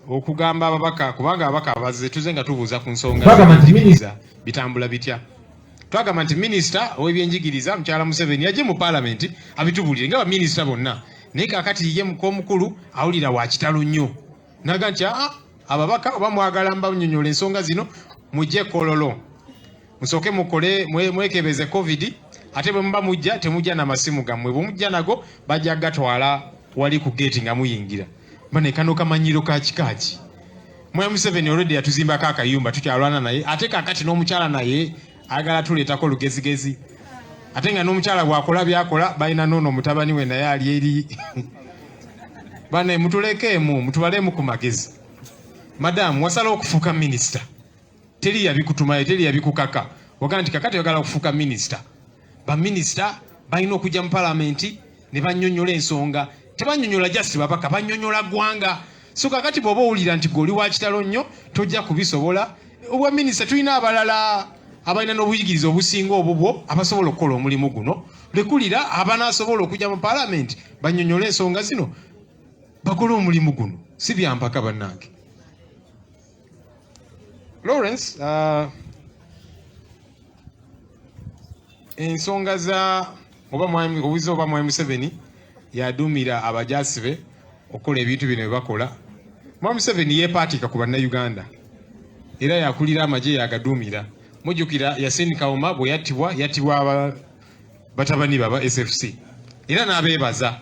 okugamba ababaka kubanga ababaka abazze tuze nga tubuuza ku nsonga bitambula bitya. Twagamba nti minisita ow'ebyenjigiriza mukyala Museveni yaje mu parliament abitubulire nga baminisita bonna naye kakati ye omukulu awulira wa kitalo nnyo naga nti ababaka oba mwagala mbanyonyola ensonga zino mujje kololo musooke mukole mwekebeze covid ate bwe muba mujja temujja n'amasimu gammwe bwe mujja nago bajja gatwala wali ku gate nga muyingira bane kano kamanyiro ka kikaaki Mwami Museveni already yatuzimbako akayumba tukyalwana naye ate kakati n'omukyala naye agala tuleetako lugezigezi ate nga n'omukyala bwakola byakola balina noono mutabani we naye ali eri bane mutulekeemu mutubalemu ku magezi. Madamu wasala okufuuka minisita teri yabikutumaye teri yabikukaka wagaa nti kakati oyagala okufuuka minisita baminisita balina okujja mu palamenti ne bannyonnyola ensonga tebanyonnyola just babaka bannyonnyola ggwanga so kakati bw'oba owulira nti goli wa kitalo nnyo tojja kubisobola obwa minisita tulina abalala abalina n'obuyigiriza obusinga obubwo abasobola okukola omulimu guno lekulira abanaasobola okujja mu palamenti bannyonnyola ensonga zino bakole omulimu guno si byampaka bannange. Lawrence ensonga za oba Mwami Museveni yaduumira abajaasi be okukola ebintu bino bye bakola. Mwami Museveni yeepaatika ku bannayuganda era yakulira amagye yagaduumira. Mujjukira Yasin Kawuma bwe yattibwa batabani baba SFC era n'abeebaza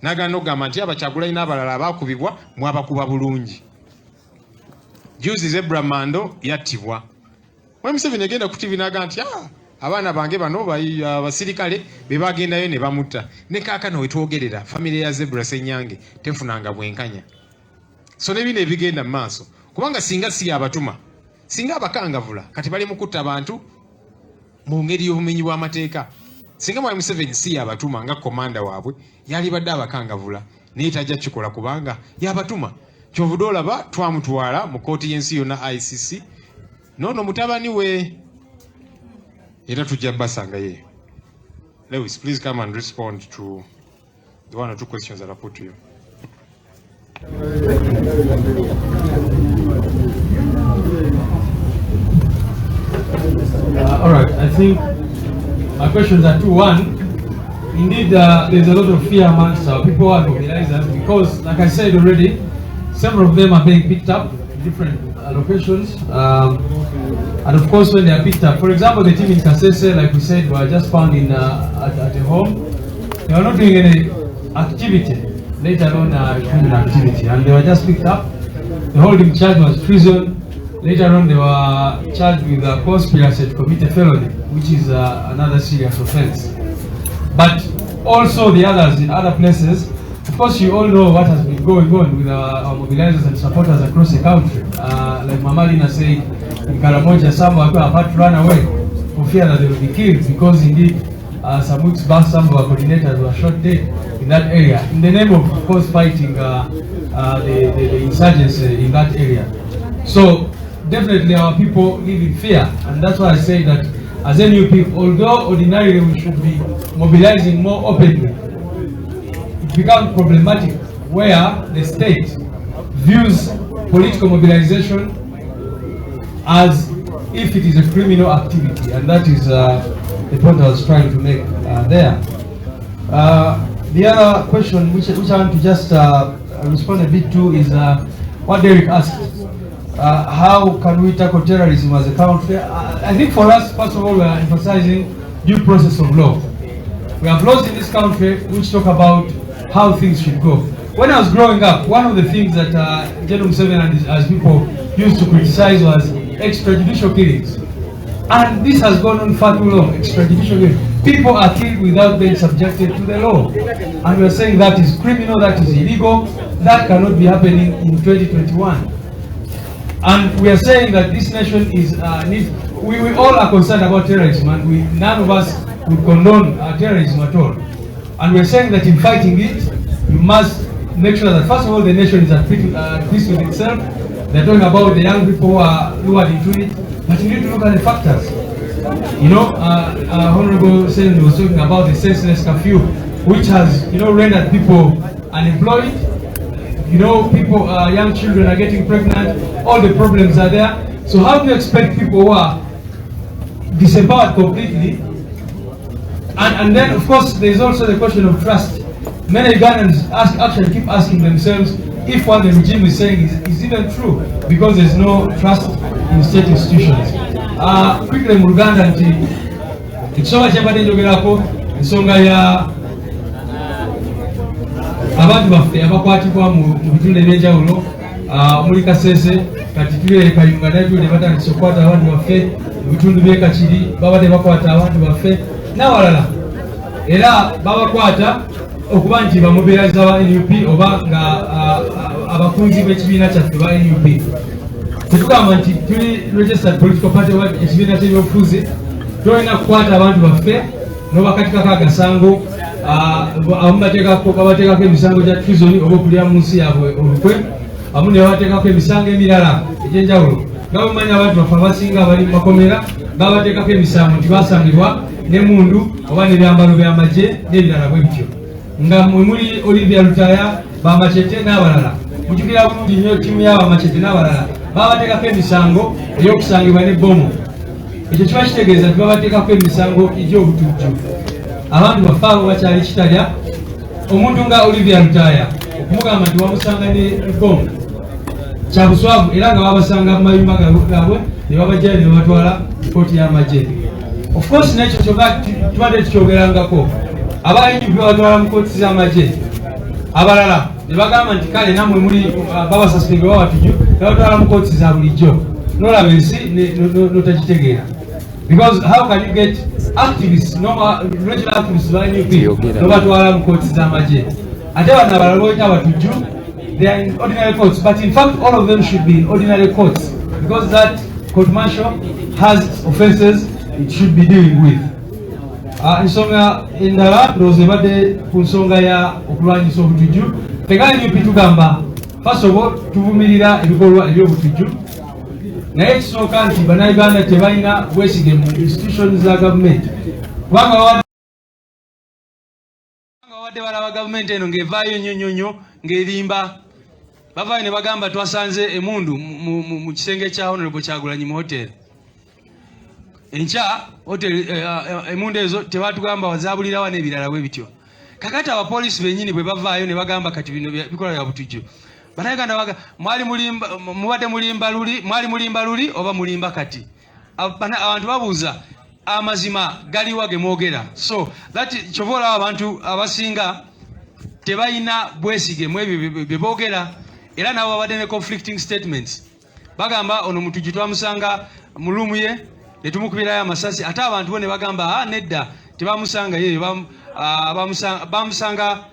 n'agenda okugamba nti Kyagulanyi n'abalala abaakubibwa mwabakuba bulungi. Juzi Zebra Mando yattibwa. Mwami Museveni agenda ku TV n'agamba nti abaana bange bano abasirikale be bagendayo ne bamutta ne kaakano we twogerera famire ya Zebra Ssenyange tefunanga bwenkanya. So ne bino ebigenda mu maaso kubanga singa si abatuma singa abakangavula kati bali mu kutta abantu mu ngeri y'obumenyi bw'amateeka singa Mwami Museveni si abatuma nga komanda waabwe yali badde abakangavula naye tajja kikola kubanga yabatuma. Kyovudde olaba twamutwala mu kooti y'ensi yonna ICC noono mutabani we era tujja basanga ye. Lewis, please come and respond to the one or two questions that I put to you. All right, I think my questions are two. One, indeed, there's a lot of fear amongst our people and mobilizers because, like I said already, several of them are being picked up in different locations. And of course, when they are picked up, for example, the team in Kasese, like we said, were just found in at a home. They were not doing any activity, let alone criminal activity, and they were just picked up. The holding charge was treason. Later on, they were charged with a conspiracy to commit a felony, which is another serious offense. But also the others in other places. Of course, you all know what has been going on with our mobilizers and supporters across the country. Like Mama Lina said, in Karamoja, some have had to run away for fear that they will be killed because indeed, some weeks back, some of our coordinators were shot dead in that area in the name of course, fighting the insurgency in that area. So definitely our people live in fear, and that's why I say that as NUP, although ordinarily we should be mobilizing more openly, it becomes problematic where the state views political mobilization as if it is a criminal activity, and that is the point I was trying to make there. The other question which I want to just respond a bit to is what Derek asked. How can we tackle terrorism as a country? I think for us, first of all, we are emphasizing due process of law. We have laws in this country which talk about how things should go. When I was growing up, one of the things that General Museveni and his people used to criticize was extrajudicial killings. And this has gone on far too long, extrajudicial killings. People are killed without being subjected to the law. And we are saying that is criminal, that is illegal, that cannot be happening in 2021. And we are saying that this nation is, we all are concerned about terrorism, and none of us would condone terrorism at all. And we are saying that in fighting it, you must make sure that first of all the nation is at peace with itself. They're talking about the young people who are lured into it, but you need to look at the factors. You know, Honorable Senator was talking about the senseless curfew, which has, rendered people unemployed, You know, people, young children are getting pregnant. All the problems are there. So how do you expect people who are disempowered completely? And then, of course, there's also the question of trust. Many Ugandans actually keep asking themselves if what the regime is saying is even true, because there's no trust in state institutions. Quickly, in Uganda, ekisonga kyabadde njogerako ensonga ya abantu baffe abakwatibwa mu bitundu ebyenjawulo omuli Kasese, kati tuli Kayunga naye batandise okukwata abantu baffe mu bitundu by'e Kakiri, babadde bakwata abantu baffe n'abalala, era babakwata okuba nti bamobiliza ba NUP oba nga abakunzi b'ekibiina kyaffe ba NUP. Tetugamba nti tuli registered political party oba ekibiina ky'ebyobufuzi, tulina kukwata abantu baffe n'obakatikako agasango abamu babateekako emisango gya treason oba okulya mu nsi yaabwe olukwe, abamu ne babateekako emisango emirala egy'enjawulo. Nga bwemanyi abantu baffe abasinga abali mu makomera babateekako emisango nti basangibwa n'emundu oba n'ebyambalo by'amagye n'ebirala bwe bityo. Nga muli Olivia Lutaya, Bamachete n'abalala, mujjukira bulungi nnyo ttiimu y'Abamachete n'abalala babateekako emisango ey'okusangibwa n'ebbomu. Ekyo kiba kitegeeza nti babateekako emisango egy'obutujju. Abantu baffe abo bakyali kitalya. Omuntu nga Olivia Lutaya okumugamba nti wamusanga n'ebbomu kya buswavu, era nga babasanga mu mayumba gaabwe ne babajjayo ne babatwala kkooti y'amagye. Of course n'ekyo kyokka tubadde tukyogerangako. Aba NUP batwala mu kkooti z'amagye, abalala ne bagamba nti kale nammwe muli babasasudde babatujju ne batwala mu kkooti za bulijjo. N'olaba ensi n'otagitegeera. Because how can you get activists, regional activists ba NUP n'obatwala mu kkooti z'amagye? Ate bano abalala boyita abatujju, they are in ordinary courts, but in fact all of them should be in ordinary courts, because that court martial has offences it should be dealing with. Ensonga endala ndowooza ebadde ku nsonga ya okulwanyisa obutujju. Fega NUP tugamba first of all tuvumirira ebikolwa eby'obutujju, naye ekisooka nti bannayuganda tebalina bwesige mu institutions za gavumenti, kubanga babadde balaba gavumenti eno ng'evaayo nnyo ng'erimba. Bavaayo ne bagamba twasanze emundu mu kisenge kya Honorable Kyagulanyi mu hoteri. Enkya hoteri emundu ezo tebatugamba wazabulirawa n'ebirala bwe bityo. Kakati abapoliisi bennyini bwe bavaayo ne bagamba kati bino bikola bya butujju. Bannayuganda baga mubadde mulimba luli oba mulimba kati. Abantu babuuza amazima galiwa ge mwogera. So that kyobola abantu abasinga tebalina bwesige mu ebyo bye boogera, era nabo babadde ne conflicting statements. Bagamba ono mutujju twamusanga mu luumu ye ne tumukubirayo amasasi, ate abantu bo ne bagamba nedda tebamusanga yeyo, bamusanga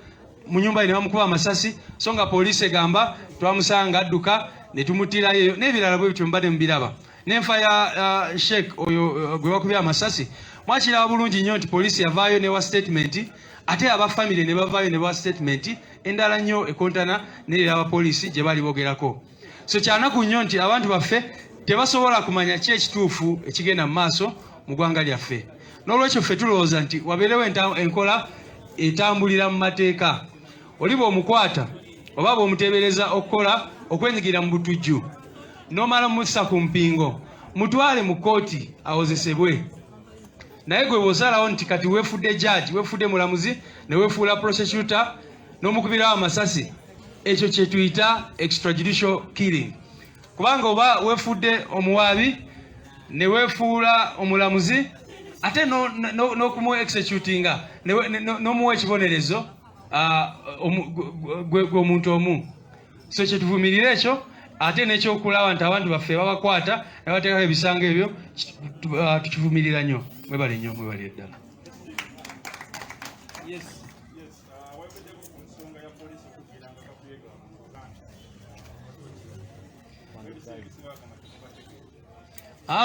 mu nyumba ne bamukuba amasasi, so nga poliisi egamba twamusanga adduka ne tumutirayo n'ebirala bwe bityo mbadde mubiraba. N'enfa ya Sheikh oyo gwe bakubye amasasi mwakiraba bulungi nnyo nti poliisi yavaayo ne wa statement, ate aba family ne bavaayo ne wa statement endala nnyo ekontana n'era abapoliisi gye bali bogerako. So kyanaku nnyo nti abantu baffe tebasobola kumanya ki ekituufu ekigenda mu maaso mu ggwanga lyaffe. N'olwekyo ffe tulowooza nti wabeerewo enkola etambulira mu mateeka. Oliba omukwata oba bw'omuteebereza okukola okwenyigira mu butujju, n'omala mussa ku mpingo, mutwale mu kkooti awozesebwe. Naye gwe bw'osalawo nti kati weefudde judge, weefudde mulamuzi, ne weefuula prosecutor n'omukubirawo amasasi, ekyo kye tuyita extrajudicial killing. Kubanga oba weefudde omuwaabi ne weefuula omulamuzi ate n'okumu executinga n'omuwa ekibonerezo gwe omuntu omu. So kye tuvumirira ekyo, ate n'ekyokulaba nti abantu baffe babakwata ne bateekako ebisango ebyo tukivumirira nnyo. Mwebale nnyo, mwebale ddala.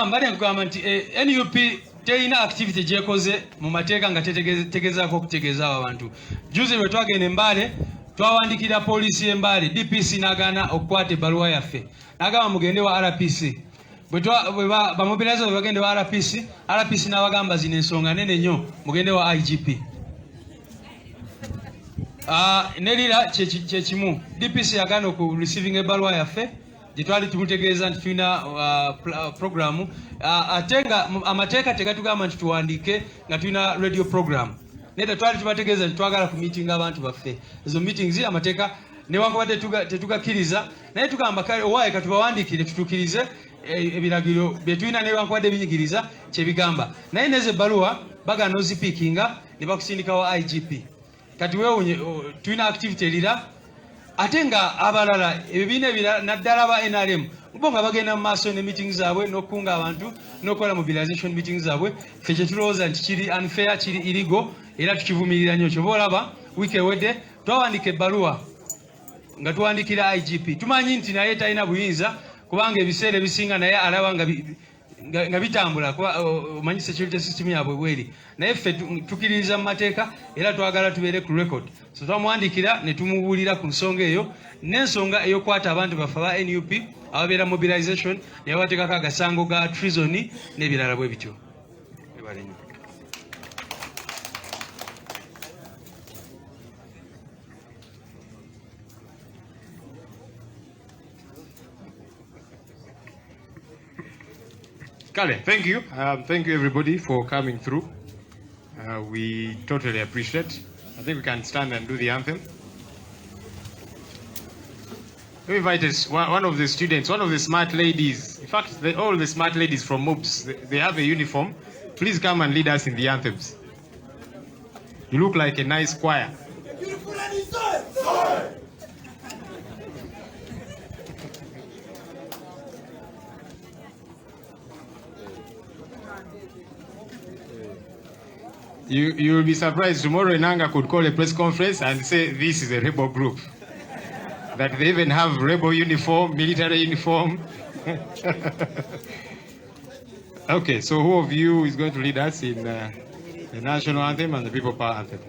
Mbadde nkugamba nti NUP terina activity gyekoze mu mateeka nga tegezaako okutegeeza abo abantu. Juzi bwe twagenda Mbale twawandikira poliisi y'Embale, DPC n'agaana okukwata ebbaluwa yaffe, n'agamba mugende wa RPC. Bamobilize bwe bagende wa RPC n'abagamba zino ensonga nene nnyo, mugende wa IGP. Nelira kyekimu DPC yagana ku receiving ebaluwa yaffe gye twali tumutegeeza nti tulina programu ate nga amateeka tegatugamba nti tuwandiike nga tulina radio program naye twali tubategeeza nti twagala ku meeting abantu baffe ezo meetings amateeka newankubadde tetugakkiriza naye tugamba kale owaaye katubawandiikire tutuukirize ebiragiro bye tulina newankubadde binyigiriza kyebigamba naye nezo ebbaluwa bagana ozipiikinga ne bakusindikawo IGP kati weewunye tulina activity erira ate nga abalala ebibiina ebirala naddala ba NRM bo nga bagenda mu maaso ne meeting zaabwe n'okukunga abantu n'okola mobilization meeting zaabwe ffe kye tulowooza nti kiri unfair kiri illegal era tukivumirira nnyo kyoba olaba wiiki ewedde twawandiika ebbaluwa nga tuwandikira IGP tumanyi nti naye talina buyinza kubanga ebiseera ebisinga naye alaba nga bitambula omanyi security system yaabwe bweri naye ffe tukiririza mu mateeka era twagala tubeere ku record so twamuwandikira ne tumubuulira ku nsonga eyo n'ensonga eyokwata abantu baffe aba NUP ababeera mobilization ne babateekako agasango ga treason n'ebirala bwe bityo. Kale, thank you. Thank you everybody for coming through. We totally appreciate. I think we can stand and do the anthem. We invited one of the students, one of the smart ladies. In fact, all the smart ladies from MOOPS, they have a uniform. Please come and lead us in the anthems. You look like a nice choir. You will be surprised tomorrow Enanga could call a press conference and say this is a rebel group. That they even have rebel uniform, military uniform. Okay, so who of you is going to lead us in the national anthem and the people power anthem?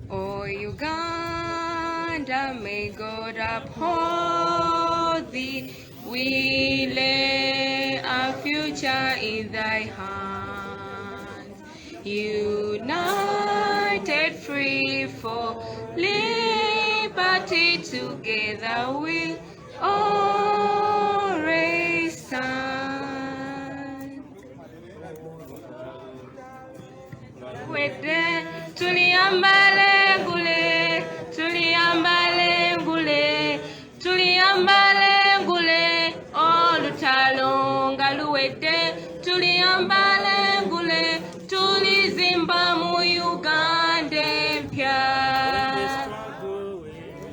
O Uganda, may God uphold thee. We lay our future in thy hands. United, free for liberty, together we'll always stand. Tuliambale ngule, tuliambale ngule, tuliambale ngule, olutalonga luwedde, tuliambale ngule, tulizimba mu Uganda empya.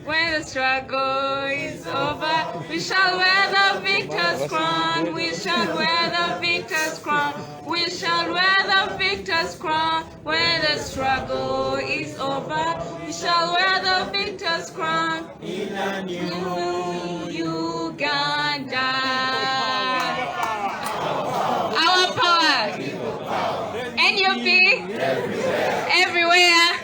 When the struggle is over, we shall wear the victor's crown, we shall wear the victor's crown, we shall wear the victor's crown. When the struggle is over, we shall wear the victor's crown in a new Uganda. Our power, NUP, everywhere.